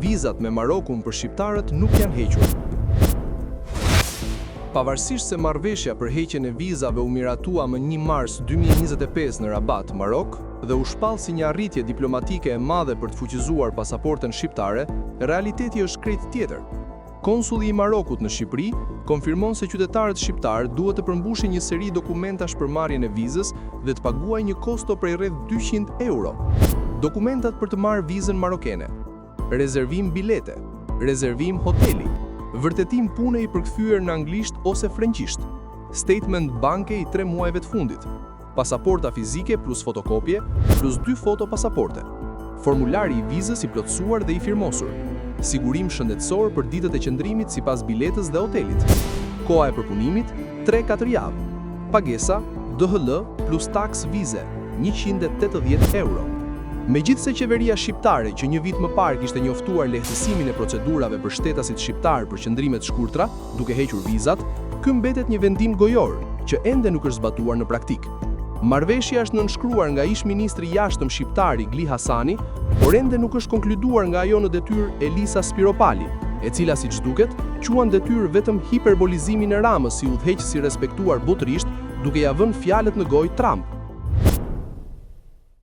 vizat me Marokun për shqiptarët nuk janë hequr. Pavarësisht se marrëveshja për heqjen e vizave u miratua më 1 mars 2025 në Rabat, Marok, dhe u shpall si një arritje diplomatike e madhe për të fuqizuar pasaportën shqiptare, realiteti është krejt tjetër. Konsulli i Marokut në Shqipëri konfirmon se qytetarët shqiptar duhet të përmbushin një seri dokumentash për marrjen e vizës dhe të paguajnë një kosto prej rreth 200 euro. Dokumentat për të marrë vizën marokene: rezervim bilete, rezervim hoteli, vërtetim pune i përkthyer në anglisht ose frëngjisht, statement banke i 3 muajve të fundit, pasaporta fizike plus fotokopje plus 2 foto pasaporte, formulari i vizës i plotësuar dhe i firmosur, sigurim shëndetësor për ditët e qëndrimit sipas biletës dhe hotelit, koha e përpunimit 3-4 javë, pagesa DHL plus taks vize 180 euro. Megjithse qeveria shqiptare që një vit më parë kishte njoftuar lehtësimin e procedurave për shtetasit shqiptar për qëndrime të shkurtra, duke hequr vizat, ky mbetet një vendim gojor që ende nuk është zbatuar në praktik. Marrëveshja është nënshkruar nga ish ministri i jashtëm shqiptar Igli Hasani, por ende nuk është konkluduar nga ajo në detyrë Elisa Spiropali, e cila siç duket quan detyrë vetëm hiperbolizimin e Ramës si udhëheqësi respektuar botërisht, duke ja vënë fjalët në gojë Trump.